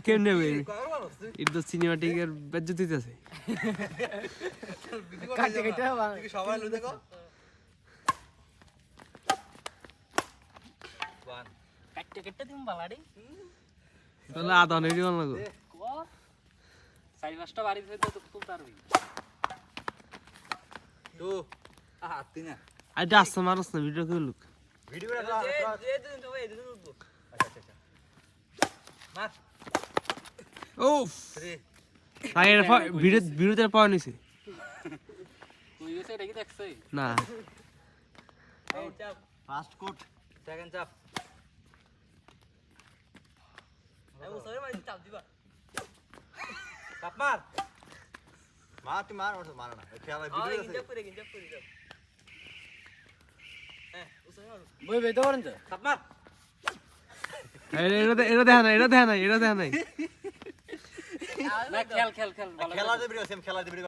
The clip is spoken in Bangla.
কেমনে হবে এটা তো সিনেমাটিকের বেজ্জতি আছে কাটে কাটে সবাই লো দেখো কাটে কাটে তুমি বালাড়ি তাহলে আদা নেই দিও না গো সাইড পাঁচটা বাড়ি থেকে তো তুলতে পারবি তো হাতি না আইটা আসছে মানুষ না ভিডিও করে লুক ভিডিওটা এই দুদিন তো এই দুদিন উঠবো আচ্ছা আচ্ছা মার ওফ 3 তাই এটা ভিডিওতে পাওয়া নিছে তুই গেছে এটা কি দেখছই না এই চাপ ফার্স্ট কোট সেকেন্ড চাপ এই মুসরে মারি চাপ দিবা চাপ মার মার তুই মার ওটা মার না খেলা ভিডিও আছে গিঞ্জাপ করে দাও হ্যাঁ মুসরে মারো বই বেতে পারেন তো চাপ মার এটা দেখা নাই না খেল খেলা দে ভিডিও সেম খেলা দে ভিডিও